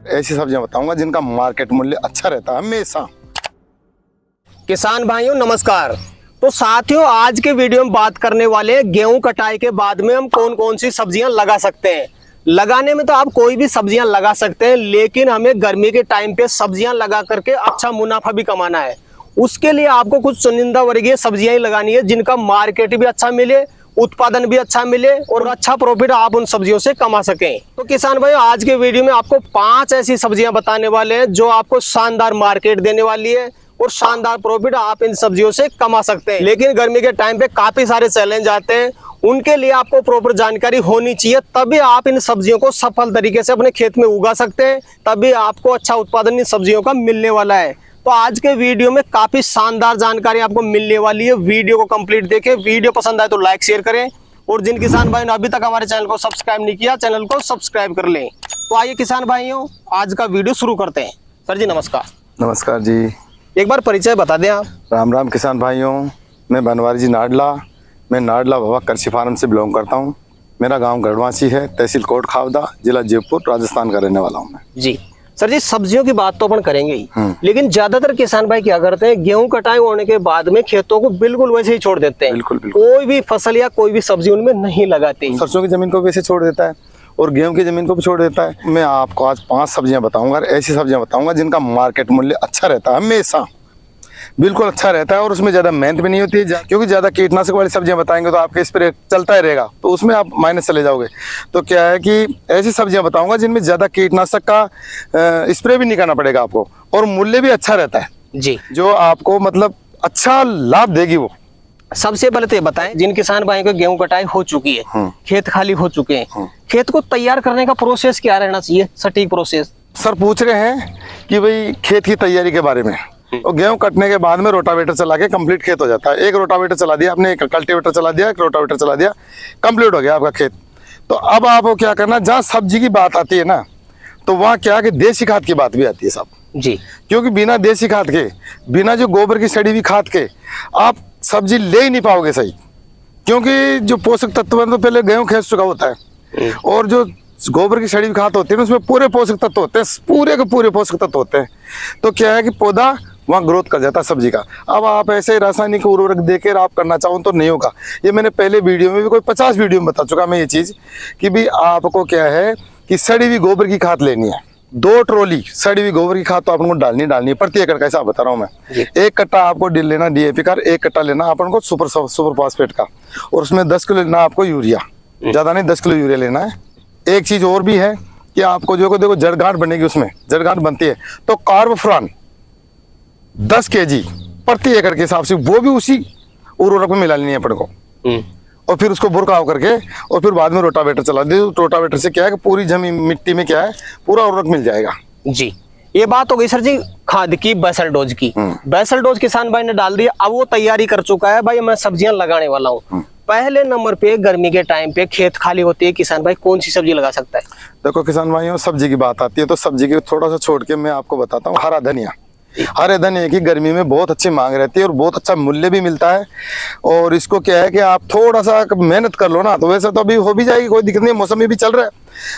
ऐसी सब्जियां बताऊंगा जिनका मार्केट मूल्य अच्छा रहता है हमेशा। किसान भाइयों नमस्कार। तो साथियों, आज के वीडियो में बात करने वाले गेहूं कटाई के बाद में हम कौन कौन सी सब्जियां लगा सकते हैं। लगाने में तो आप कोई भी सब्जियां लगा सकते हैं, लेकिन हमें गर्मी के टाइम पे सब्जियां लगा करके अच्छा मुनाफा भी कमाना है। उसके लिए आपको कुछ चुनिंदा वर्गीय सब्जियां ही लगानी है जिनका मार्केट भी अच्छा मिले, उत्पादन भी अच्छा मिले और अच्छा प्रॉफिट आप उन सब्जियों से कमा सकें। तो किसान भाई, आज के वीडियो में आपको 5 ऐसी सब्जियां बताने वाले हैं जो आपको शानदार मार्केट देने वाली है और शानदार प्रॉफिट आप इन सब्जियों से कमा सकते हैं। लेकिन गर्मी के टाइम पे काफी सारे चैलेंज आते हैं, उनके लिए आपको प्रॉपर जानकारी होनी चाहिए, तभी आप इन सब्जियों को सफल तरीके से अपने खेत में उगा सकते हैं, तभी आपको अच्छा उत्पादन इन सब्जियों का मिलने वाला है। तो आज के वीडियो में काफी शानदार जानकारी आपको मिलने वाली है। वीडियो को कंप्लीट देखें, वीडियो पसंद आए तो लाइक शेयर करें और जिन किसान भाई ने अभी तक हमारे चैनल को सब्सक्राइब नहीं किया, चैनल को सब्सक्राइब कर लें। तो आइए किसान भाइयों, आज का वीडियो शुरू करते हैं। सर जी नमस्कार। नमस्कार जी। एक बार परिचय बता दें आप। राम राम किसान भाइयों, मैं बनवारी जी नाडला, मैं नाडला भवा कृषि फार्म से बिलोंग करता हूँ। मेरा गांव गढ़वासी है, तहसील कोट खावदा, जिला जयपुर, राजस्थान का रहने वाला हूँ मैं जी। सर जी, सब्जियों की बात तो अपन करेंगे ही, लेकिन ज्यादातर किसान भाई क्या करते हैं, गेहूं कटाई होने के बाद में खेतों को बिल्कुल वैसे ही छोड़ देते हैं। बिल्कुल बिल्कुल। कोई भी फसल या कोई भी सब्जी उनमें नहीं लगाते। सरसों की जमीन को वैसे छोड़ देता है और गेहूं की जमीन को भी छोड़ देता है। मैं आपको आज 5 सब्जियां बताऊंगा, ऐसी सब्जियां बताऊंगा जिनका मार्केट मूल्य अच्छा रहता है हमेशा, बिल्कुल अच्छा रहता है और उसमें ज़्यादा मेहनत भी नहीं होती है। क्योंकि ज़्यादा कीटनाशक वाली सब्जियां बताएंगे तो आपके स्प्रे चलता ही रहेगा, तो उसमें आप माइनस चले जाओगे। तो क्या है कि ऐसी सब्जियां बताऊंगा जिनमें ज़्यादा कीटनाशक का स्प्रे भी नहीं करना पड़ेगा आपको और मूल्य भी अच्छा रहता है जी, जो आपको मतलब अच्छा लाभ देगी वो। सबसे पहले तो ये बताएं, जिन किसान भाई को गेहूं कटाई हो चुकी है, खेत खाली हो चुके हैं, खेत को तैयार करने का प्रोसेस क्या रहना चाहिए, सटीक प्रोसेस। सर पूछ रहे हैं कि भाई खेत की तैयारी के बारे में। और गेहूं कटने के बाद में रोटावेटर चला के कंप्लीट खेत हो जाता है। एक रोटावेटर चला दिया आपने, एक कल्टीवेटर चला दिया, एक रोटावेटर चला दिया, कंप्लीट हो गया आपका खेत। तो अब आपको क्या करना, जहाँ सब्जी की बात आती है ना, तो वहाँ क्या कि देसी खाद की बात भी आती है साहब जी। क्योंकि बिना देसी खाद के, बिना जो गोबर की सड़ी हुई खाद के आप सब्जी ले ही नहीं पाओगे सही। क्योंकि जो पोषक तत्व है तो पहले गेहूं खेत चुका होता है और जो गोबर की सड़ी हुई खाद होती है ना, उसमें पूरे पोषक तत्व होते हैं, पूरे के पूरे पोषक तत्व होते हैं। तो क्या है कि पौधा वहाँ ग्रोथ कर जाता है सब्जी का। अब आप ऐसे रासायनिक उर्वरक देकर आप करना चाहो तो नहीं होगा। ये मैंने पहले वीडियो में भी कोई 50 वीडियो में बता चुका मैं ये चीज़ कि भी आपको क्या है कि सड़ी हुई गोबर की खाद लेनी है। 2 ट्रॉली सड़ी हुई गोबर की खाद तो आपको डालनी है प्रति एकड़ का हिसाब बता रहा हूँ मैं। 1 कट्टा आपको लेना DAP का, 1 कट्टा लेना अपन को सुपर फॉस्फेट का और उसमें 10 किलो लेना आपको यूरिया, ज़्यादा नहीं 10 किलो यूरिया लेना है। एक चीज़ और भी है कि आपको जो देखो जड़गांठ बनेगी, उसमें जड़गांठ बनती है तो कार्बोफ्रान 10 kg प्रति एकड़ के हिसाब से वो भी उसी उर्वरक में मिला लेनी है अपन को और फिर उसको बुरकाव करके और फिर बाद में रोटावेटर चला दे। रोटावेटर से क्या है कि पूरी जमीन मिट्टी में क्या है पूरा उर्वरक मिल जाएगा जी। ये बात हो गई सर जी खाद की, बेसल डोज की। बेसल डोज किसान भाई ने डाल दिया, अब वो तैयारी कर चुका है, भाई मैं सब्जियां लगाने वाला हूँ। पहले नंबर पे गर्मी के टाइम पे खेत खाली होती है, किसान भाई कौन सी सब्जी लगा सकता है? देखो किसान भाइयों, सब्जी की बात आती है तो सब्जी की थोड़ा सा छोड़ के मैं आपको बताता हूँ हरा धनिया। हरे धनिया की गर्मी में बहुत अच्छी मांग रहती है और बहुत अच्छा मूल्य भी मिलता है। और इसको क्या है कि आप थोड़ा सा मेहनत कर लो ना, तो वैसे तो अभी हो भी जाएगी, कोई दिक्कत नहीं, मौसम में भी चल रहा है,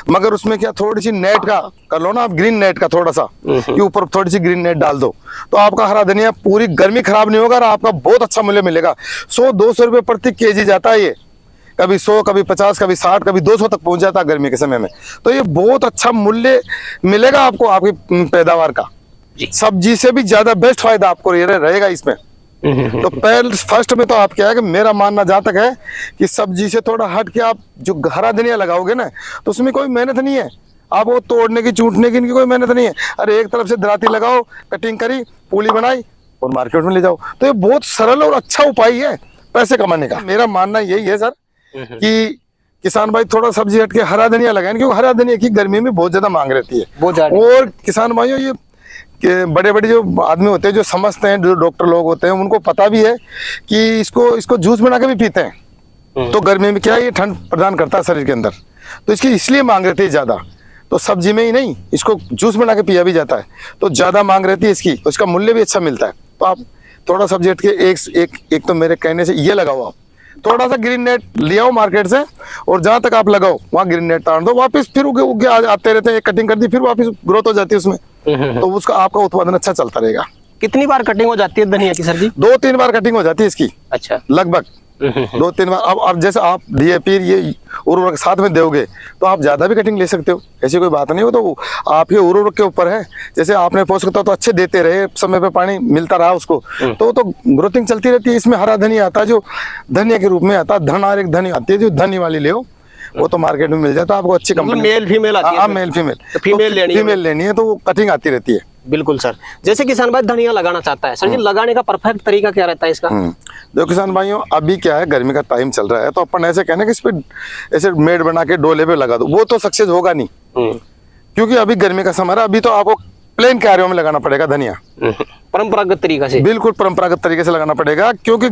मगर उसमें क्या थोड़ी सी नेट का कर लो ना आप, ग्रीन नेट का थोड़ा सा कि ऊपर थोड़ी सी ग्रीन नेट डाल दो तो आपका हरा धनिया पूरी गर्मी खराब नहीं होगा और आपका बहुत अच्छा मूल्य मिलेगा। 100-200 रुपये प्रति kg जाता है ये, कभी 100, कभी 50, कभी 60, कभी 200 तक पहुंच जाता है गर्मी के समय में। तो ये बहुत अच्छा मूल्य मिलेगा आपको आपकी पैदावार का। सब्जी से भी ज्यादा बेस्ट फायदा आपको रहेगा इसमें। तो फर्स्ट में तो आप क्या है कि मेरा मानना जहाँ तक है कि सब्जी से थोड़ा हट के आप जो हरा धनिया लगाओगे ना, तो उसमें कोई मेहनत नहीं है, आप वो तोड़ने की चूटने की इनकी कोई मेहनत नहीं है। अरे एक तरफ से दराती लगाओ, कटिंग करी, पूली बनाई और मार्केट में ले जाओ। तो ये बहुत सरल और अच्छा उपाय है पैसे कमाने का। मेरा मानना यही है सर कि किसान भाई थोड़ा सब्जी हट के हरा धनिया लगाएं, क्योंकि हरा धनिया की गर्मी में बहुत ज्यादा मांग रहती है। और किसान भाइयों, ये बड़े बड़े जो आदमी होते हैं जो समझते हैं, जो डॉक्टर लोग होते हैं, उनको पता भी है कि इसको जूस बना के भी पीते हैं। तो गर्मी में क्या है, ये ठंड प्रदान करता है शरीर के अंदर, तो इसकी इसलिए मांग रहती है ज्यादा। तो सब्जी में ही नहीं, इसको जूस बना के पिया भी जाता है, तो ज्यादा मांग रहती है इसकी, तो इसका मूल्य भी अच्छा मिलता है। तो आप थोड़ा सब्जी हट के एक तो मेरे कहने से ये लगाओ आप, थोड़ा सा ग्रीन नेट ले आओ मार्केट से, और जहां तक आप लगाओ वहां ग्रीन नेट ताड़ दो, वापस फिर उगे उगे आते रहते हैं, कटिंग कर दी फिर वापस ग्रोथ हो जाती है उसमें, तो उसका आपका उत्पादन अच्छा चलता रहेगा। कितनी बार कटिंग हो जाती है धनिया की सर जी? 2-3 बार कटिंग हो जाती है इसकी, अच्छा, लगभग 2-3 बार। अब जैसे आप DAP ये उर्वरक साथ में दोगे तो आप ज्यादा भी कटिंग ले सकते हो, ऐसी कोई बात नहीं हो, तो आपके उर्वरक के ऊपर है। जैसे आपने पोषक तत्व तो अच्छे देते रहे, समय पे पानी मिलता रहा उसको, तो ग्रोथिंग चलती रहती है। इसमें हरा धनिया आता है जो धनिया के रूप में आता है, धन और एक धनिया आती है जो धनी वाली ले, वो तो मार्केट में मिल जाता है आपको, अच्छी कंपनी। मेल फीमेल आती है? हाँ, मेल फीमेल। फीमेल लेनी है तो वो कटिंग आती रहती है। बिल्कुल सर। जैसे किसान भाई धनिया लगाना चाहता है सर जी, लगाने का परफेक्ट तरीका क्या रहता है इसका? देखो किसान भाइयों, अभी क्या है, गर्मी का टाइम चल रहा है, तो अपन ऐसे कहना कि इस पे ऐसे मेड बना के डोले पे लगा दो, वो तो सक्सेस होगा नहीं, क्योंकि अभी गर्मी का समय है। अभी तो आपको प्लेन क्यारियों में लगाना पड़ेगा धनिया, परंपरागत तरीका से। बिल्कुल परंपरागत तरीके से लगाना पड़ेगा, क्योंकि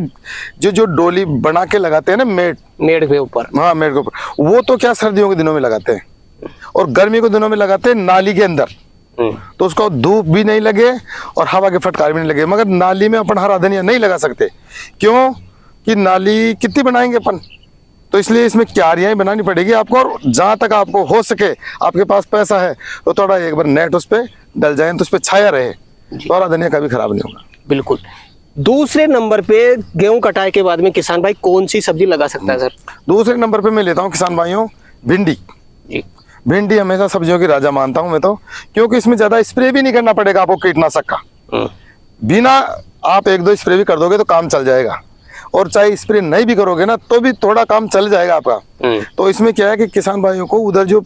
जो डोली बना के लगाते हैं ना मेड के ऊपर, हाँ मेड के ऊपर, वो तो क्या सर्दियों के दिनों में लगाते हैं और गर्मी के दिनों में लगाते हैं नाली के अंदर, तो उसको धूप भी नहीं लगे और हवा के फटकार भी नहीं लगे। मगर नाली में अपन हरा धनिया नहीं लगा सकते, क्यों कि नाली कितनी बनाएंगे अपन, तो इसलिए इसमें क्यारियां ही बनानी पड़ेगी आपको। और जहां तक आपको हो सके, आपके पास पैसा है तो थोड़ा एक बार नेट उस पर डल जाए तो उस पर छाया रहे, तो हरा धनिया कभी खराब नहीं होगा। बिल्कुल। दूसरे नंबर पे गेहूं कटाई के बाद में किसान भाई कौन सी सब्जी लगा सकता है सर? दूसरे नंबर पे मैं लेता हूँ किसान भाइयों भिंडी। जी, भिंडी हमेशा सब्जियों की राजा मानता हूं मैं तो, क्योंकि इसमें ज्यादा स्प्रे भी नहीं करना पड़ेगा आपको कीटनाशक का, बिना आप 1-2 स्प्रे भी कर दोगे तो काम चल जाएगा, और चाहे स्प्रे नहीं भी करोगे ना तो भी थोड़ा काम चल जाएगा आपका। तो इसमें क्या है कि किसान भाइयों को उधर जो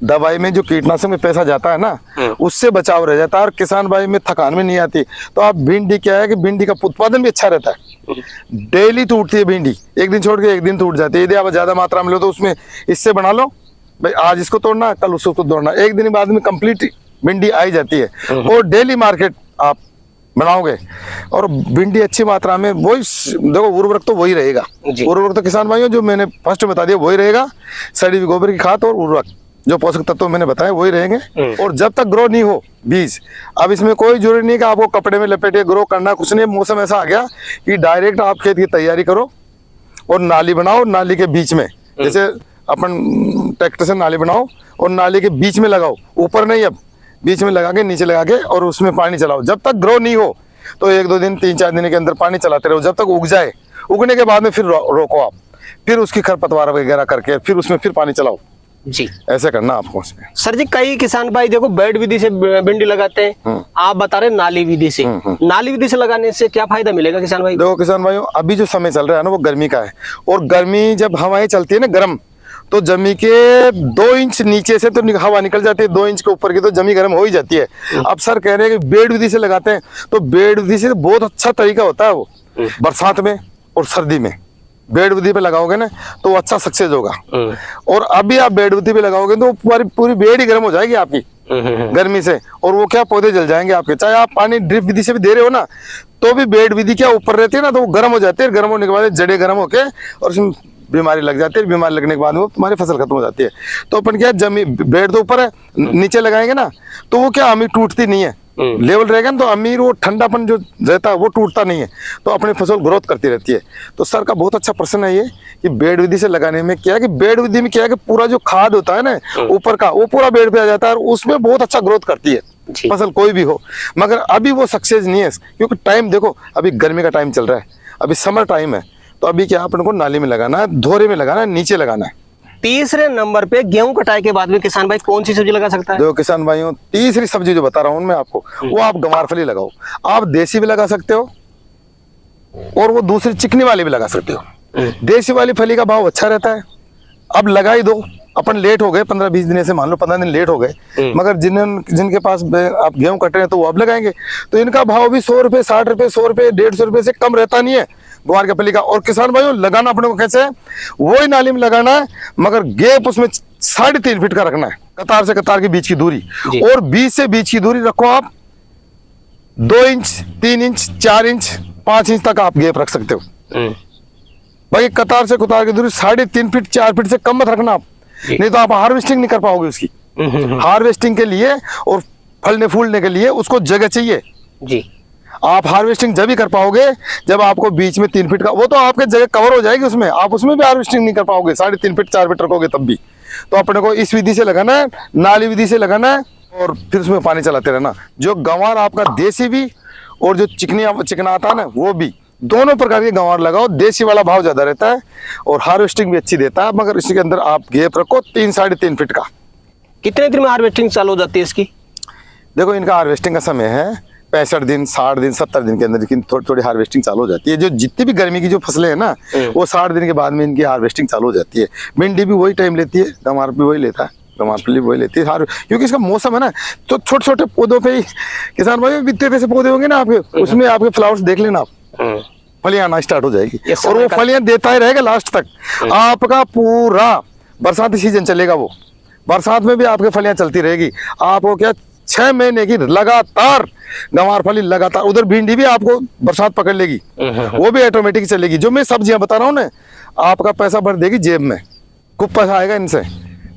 दवाई में जो कीटनाशक में पैसा जाता है ना, उससे बचाव रह जाता है, और किसान भाई में थकान में नहीं आती। तो आप भिंडी क्या है कि भिंडी का उत्पादन भी अच्छा रहता है, डेली टूटती है भिंडी, एक दिन छोड़ के एक दिन टूट जाती है। यदि आप ज्यादा मात्रा में लो तो उसमें इससे बना लो भाई, आज इसको तोड़ना कल उसको तोड़ना, एक दिन बाद में कंप्लीट भिंडी आई जाती है, और डेली मार्केट आप बनाओगे और भिंडी अच्छी मात्रा में, वही देखो उर्वरक तो वही रहेगा, उर्वरक तो किसान भाइयों जो मैंने फर्स्ट में बता दिया वही रहेगा, सड़ी हुई गोबर की खाद और उर्वरक जो पोषक तत्व मैंने बताया वही रहेंगे। और जब तक ग्रो नहीं हो बीज, अब इसमें कोई जरूरी नहीं कि आपको कपड़े में लपेटे ग्रो करना, कुछ नहीं। मौसम ऐसा आ गया कि डायरेक्ट आप खेत की तैयारी करो और नाली बनाओ, नाली के बीच में, जैसे अपन ट्रैक्टर से नाली बनाओ और नाली के बीच में लगाओ, ऊपर नहीं, अब बीच में लगा के नीचे लगा के और उसमें पानी चलाओ। जब तक ग्रो नहीं हो तो 1-2 दिन 3-4 दिन के अंदर पानी चलाते रहो, जब तक उग जाए। उगने के बाद में फिर रोको आप, फिर उसकी खरपतवार वगैरह करके फिर उसमें फिर पानी चलाओ जी, ऐसे करना आपको उसमें। सर जी कई किसान भाई देखो बेड विधि से भिंडी लगाते हैं, आप बता रहे नाली विधि से। नाली विधि से लगाने से क्या फायदा मिलेगा किसान भाई? देखो किसान भाइयों, अभी जो समय चल रहा है ना वो गर्मी का है, और गर्मी जब हवाएं चलती है ना गर्म, तो जमी के 2 इंच नीचे से तो हवा निकल जाती है, 2 इंच के ऊपर की तो जमी गर्म हो ही जाती है। अब सर कह रहे हैं कि बेड विधि से लगाते हैं, तो बेड विधि से बहुत अच्छा तरीका होता है वो, बरसात में और सर्दी में बेड विधि पे लगाओगे ना तो अच्छा सक्सेस होगा। और अभी आप बेड विधि पे लगाओगे तो पूरी बेड ही गर्म हो जाएगी आपकी गर्मी से, और वो क्या पौधे जल जाएंगे आपके। चाहे आप पानी ड्रिप विधि से भी दे रहे हो ना, तो भी बेड विधि क्या ऊपर रहती है ना, तो वो गर्म हो जाती है, गर्म होने के बाद जड़े गर्म होके और उसमें बीमारी लग जाती है, बीमारी लगने के बाद वो तुम्हारी फसल खत्म हो जाती है। तो अपन क्या जमी बेड तो ऊपर है, नीचे लगाएंगे ना तो वो क्या अमीर टूटती नहीं है, लेवल रहेगा ना तो अमीर वो ठंडापन जो रहता है वो टूटता नहीं है, तो अपनी फसल ग्रोथ करती रहती है। तो सर का बहुत अच्छा प्रश्न है ये कि बेड विधि से लगाने में क्या है कि बेड विधि में क्या है कि पूरा जो खाद होता है ना ऊपर का वो पूरा बेड पे आ जाता है, और उसमें बहुत अच्छा ग्रोथ करती है फसल कोई भी हो। मगर अभी वो सक्सेस नहीं है, क्योंकि टाइम देखो अभी गर्मी का टाइम चल रहा है, अभी समर टाइम है, तो अभी क्या अपन को नाली में लगाना है, धोरे में लगाना है, नीचे लगाना है। तीसरे नंबर पे गेहूं कटाई के बाद में किसान भाई कौन सी सब्जी लगा सकता है? देखो किसान भाइयों, तीसरी सब्जी जो बता रहा हूं मैं आपको, वो आप गंवारफली लगाओ। आप देसी भी लगा सकते हो और वो दूसरी चिकनी वाली भी लगा सकते हो। देसी वाली फली का भाव अच्छा रहता है, अब लगा ही दो। अपन लेट हो गए 15-20 दिन से, मान लो 15 दिन लेट हो गए, मगर जिनके पास आप गेहूं कट रहे हैं तो वो अब लगाएंगे, तो इनका भाव भी 100 रुपए, 60 रुपए, 100 रुपए, 150 रुपए से कम रहता नहीं है ग्वार के फली का। और किसान भाइयों लगाना अपने को कैसे है, वही नाली में लगाना है, मगर गैप उसमें 3.5 फीट का रखना है, कतार से कतार के बीच की दूरी, और बीच से बीच की दूरी रखो आप 2 इंच, 3 इंच, 4 इंच, 5 इंच तक आप गैप रख सकते हो। भाई कतार से कतार की दूरी 3.5 फीट, 4 फीट से कम मत रखना आप, नहीं तो आप हार्वेस्टिंग नहीं कर पाओगे उसकी। हार्वेस्टिंग के लिए और फलने फूलने के लिए उसको जगह चाहिए जी। आप हार्वेस्टिंग जब ही कर पाओगे जब आपको बीच में 3 फीट का, वो तो आपके जगह कवर हो जाएगी उसमें, आप उसमें भी हार्वेस्टिंग नहीं कर पाओगे, 3.5 फीट 4 फीट रखोगे तब भी। तो अपने को इस विधि से लगाना है, नाली विधि से लगाना है, और फिर उसमें पानी चलाते रहना। जो गंवार आपका देसी भी और जो चिकना आता है ना वो भी, दोनों प्रकार के गंवार लगाओ। देसी वाला भाव ज्यादा रहता है और हार्वेस्टिंग भी अच्छी देता है, मगर इसके अंदर आप गैप रखो 3-3.5 फीट का। कितने दिन में हार्वेस्टिंग चालू हो जाती है इसकी? देखो इनका हार्वेस्टिंग का समय है 65 दिन, 60 दिन, 70 दिन के अंदर लेकिन थोड़ी थोड़ी हार्वेस्टिंग चालू हो जाती है। जो जितनी भी गर्मी की जो फसलें हैं ना वो 60 दिन के बाद में इनकी हार्वेस्टिंग चालू हो जाती है। भिंडी भी वही टाइम लेती है, गंवार भी वही लेता है, गंवार भी वही लेती है, क्योंकि इसका मौसम है ना। तो छोटे छोटे पौधों पे ही किसान भाई इतने से पौधे होंगे ना आपके, उसमें आपके फ्लावर्स देख लेना आप, फलियां आना स्टार्ट हो जाएगी और वो फलियां देता ही रहेगा लास्ट तक। आपका पूरा बरसाती सीजन चलेगा, वो बरसात में भी आपके फलियां चलती रहेगी। आपको क्या 6 महीने की लगातार गंवार फली लगातार, उधर भिंडी भी आपको बरसात पकड़ लेगी, वो भी ऑटोमेटिक चलेगी। जो मैं सब्जियां बता रहा हूँ ना, आपका पैसा भर देगी जेब में, खूब पैसा आएगा इनसे।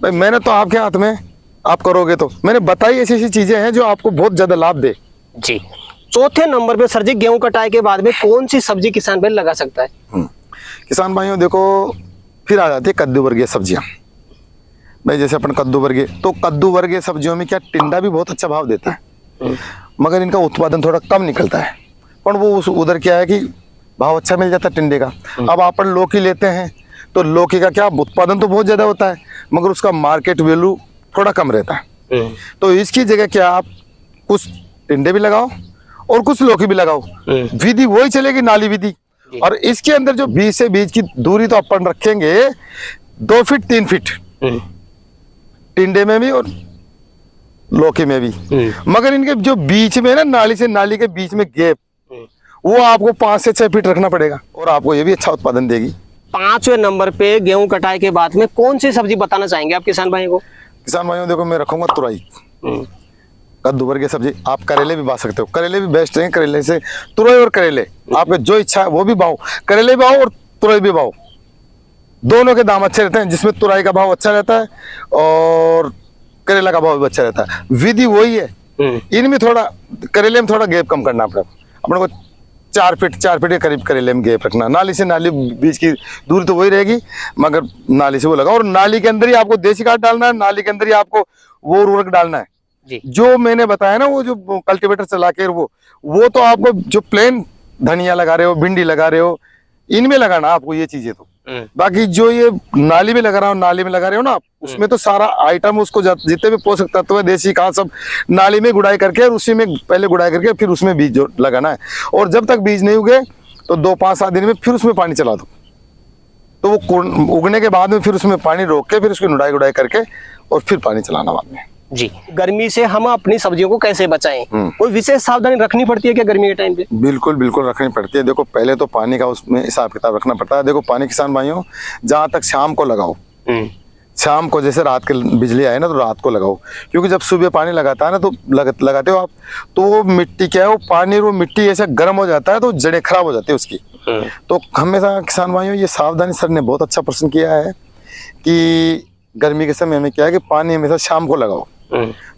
भाई मैंने तो आपके हाथ में, आप करोगे तो। मैंने बताई ऐसी ऐसी चीजें हैं जो आपको बहुत ज्यादा लाभ दे। जी। चौथे नंबर पे सर जी, गेहूं कटाई के बाद में कौन सी सब्जी किसान भाई लगा सकता है? किसान भाइयों देखो, फिर आ जाती है कद्दू वर्गीय सब्जियां। भाई जैसे अपन कद्दू वर्गीय, तो कद्दू वर्गीय सब्जियों में क्या टिंडा भी बहुत अच्छा भाव देता है, मगर इनका उत्पादन थोड़ा कम निकलता है। पर वो उधर क्या है कि भाव अच्छा मिल जाता है टिंडे का। अब अपन लौकी लेते हैं तो लौकी का क्या उत्पादन तो बहुत ज्यादा होता है, मगर उसका मार्केट वैल्यू थोड़ा कम रहता है। तो इसकी जगह क्या आप कुछ टिंडे भी लगाओ और कुछ लौकी भी लगाओ, विधि वही चलेगी, नाली विधि। और इसके अंदर जो बीज से बीज की दूरी तो अपन रखेंगे 2 फीट 3 फीट, टिंडे में भी और लौकी में भी। मगर इनके जो बीच में ना, नाली से नाली के बीच में गैप, वो आपको 5 से 6 फीट रखना पड़ेगा और आपको ये भी अच्छा उत्पादन देगी। 5वें नंबर पे गेहूं कटाई के बाद में कौन सी सब्जी बताना चाहेंगे आप किसान भाइयों को? किसान भाइयों देखो, मैं रखूंगा तुरई, कद्दू वर्गीय सब्जी। आप करेले भी बा सकते हो, करेले भी बेस्ट हैं। करेले से तुरई और करेले, आपके जो इच्छा है वो भी बाओ, करेले भी बाओ और तुरई भी बाओ। दोनों के दाम अच्छे रहते हैं, जिसमें तुरई का भाव अच्छा रहता है और करेला का भाव भी अच्छा रहता है। विधि वही है, इनमें थोड़ा, करेले में थोड़ा गैप कम करना पड़ेगा अपने को। 4 फीट के करीब करेले में गैप रखना। नाली से नाली बीच की दूरी तो वही रहेगी, मगर नाली से वो लगा, और नाली के अंदर ही आपको देसी खाद डालना है, नाली के अंदर ही आपको वो उर्वरक डालना है जी। जो मैंने बताया ना, वो जो कल्टीवेटर चला के वो तो आपको जो प्लेन धनिया लगा रहे हो, भिंडी लगा रहे हो, इनमें लगाना आपको ये चीजें। तो बाकी जो ये नाली में लगा रहा हो, नाली में लगा रहे हो ना, उसमें तो सारा आइटम, उसको जितने भी पोषक तत्व है, देसी खाद, सब नाली में गुड़ाई करके और उसी में पहले गुड़ाई करके फिर उसमें बीज जो लगाना है। और जब तक बीज नहीं उगे तो 2-5-7 दिन में फिर उसमें पानी चला दो। तो वो उगने के बाद में फिर उसमें पानी रोक के फिर उसकी गुड़ाई करके और फिर पानी चलाना बाद में। जी। गर्मी से हम अपनी सब्जियों को कैसे बचाएं? कोई विशेष सावधानी रखनी पड़ती है क्या गर्मी के टाइम पे? बिल्कुल बिल्कुल रखनी पड़ती है। देखो पहले तो पानी का उसमें हिसाब किताब रखना पड़ता है। देखो पानी किसान भाइयों, जहाँ तक शाम को लगाओ, शाम को, जैसे रात के बिजली आए ना तो रात को लगाओ, क्योंकि जब सुबह पानी लगाता है ना तो लगाते हो आप, तो वो मिट्टी क्या है, वो पानी, वो मिट्टी ऐसे गर्म हो जाता है तो जड़ें खराब हो जाती है उसकी। तो हमेशा किसान भाइयों ये सावधानी, सर ने बहुत अच्छा प्रश्न किया है कि गर्मी के समय में क्या है कि पानी हमेशा शाम को लगाओ,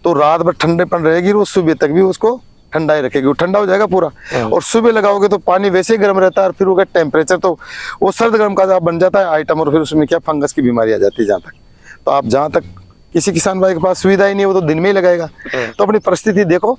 तो रात भर ठंडेपन रहेगी, वो सुबह तक भी उसको ठंडा ही रखेगी, वो ठंडा हो जाएगा पूरा। और सुबह लगाओगे तो पानी वैसे ही गर्म रहता है और फिर वो टेम्परेचर तो वो सर्द गर्म का बन जाता है आइटम, और फिर उसमें क्या फंगस की बीमारी आ जाती है। जहाँ तक तो आप, जहाँ तक किसी किसान भाई के पास सुविधा ही नहीं, वो तो दिन में ही लगाएगा। तो अपनी परिस्थिति देखो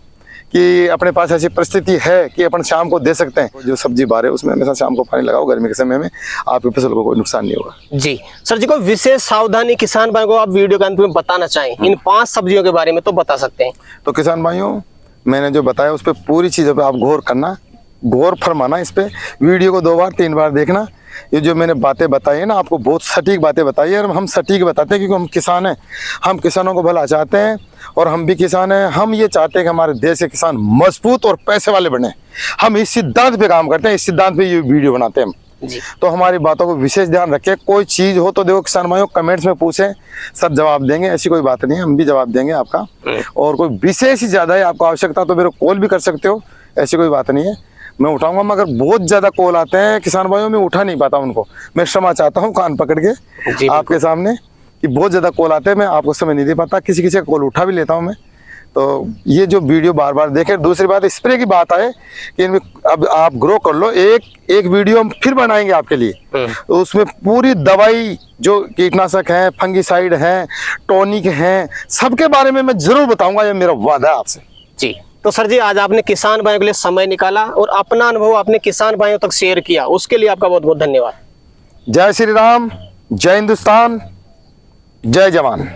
कि अपने पास ऐसी परिस्थिति है कि अपन शाम को दे सकते हैं। जो सब्जी बार है उसमें हमेशा शाम को पानी लगाओ, गर्मी के समय में आपकी फसल को कोई नुकसान नहीं होगा। जी सर जी, कोई विशेष सावधानी किसान भाई को आप वीडियो के अंत में बताना चाहें इन 5 सब्जियों के बारे में तो बता सकते हैं। तो किसान भाइयों, मैंने जो बताया उस पर पूरी चीज़ों पर आप गौर करना, गौर फरमाना, इस पे वीडियो को 2 बार 3 बार देखना। ये जो मैंने बातें बताई है ना, आपको बहुत सटीक बातें बताई है, और हम सटीक बताते हैं क्योंकि हम किसान हैं, हम किसानों को भला चाहते हैं और हम भी किसान हैं। हम ये चाहते हैं कि हमारे देश के किसान मजबूत और पैसे वाले बने। हम इस सिद्धांत पे काम करते हैं, इस सिद्धांत पे ये वीडियो बनाते हैं हम जी। तो हमारी बातों को विशेष ध्यान रखें। कोई चीज़ हो तो देखो किसान भाइयों, कमेंट्स में पूछें, सब जवाब देंगे, ऐसी कोई बात नहीं है, हम भी जवाब देंगे आपका। और कोई विशेष ही ज़्यादा है आपको आवश्यकता तो मेरे को कॉल भी कर सकते हो, ऐसी कोई बात नहीं है, मैं उठाऊंगा। मगर बहुत ज़्यादा कॉल आते हैं किसान भाइयों, मैं उठा नहीं पाता उनको, मैं क्षमा चाहता हूँ कान पकड़ के आपके सामने कि बहुत ज़्यादा कॉल आते हैं, मैं आपको समय नहीं दे पाता। किसी का कॉल उठा भी लेता हूँ मैं, तो ये जो वीडियो बार बार देखें। दूसरी बात स्प्रे की बात है कि इनमें अब आप ग्रो कर लो, एक वीडियो हम फिर बनाएंगे आपके लिए, तो उसमें पूरी दवाई जो कीटनाशक है, फंगिसाइड है, टॉनिक है, सबके बारे में मैं जरूर बताऊंगा, ये मेरा वादा है आपसे जी। तो सर जी आज आपने किसान भाइयों के लिए समय निकाला और अपना अनुभव आपने किसान भाइयों तक शेयर किया, उसके लिए आपका बहुत बहुत धन्यवाद। जय श्री राम, जय हिंदुस्तान, जय जवान।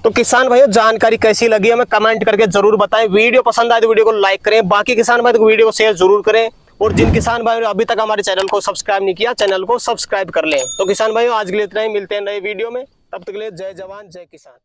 तो किसान भाइयों जानकारी कैसी लगी हमें कमेंट करके जरूर बताएं। वीडियो पसंद आए तो वीडियो को लाइक करें, बाकी किसान भाई को वीडियो को शेयर जरूर करें, और जिन किसान भाइयों ने अभी तक हमारे चैनल को सब्सक्राइब नहीं किया चैनल को सब्सक्राइब कर लें। तो किसान भाइयों आज के लिए इतना ही, मिलते हैं नए वीडियो में, तब तक के लिए जय जवान जय किसान।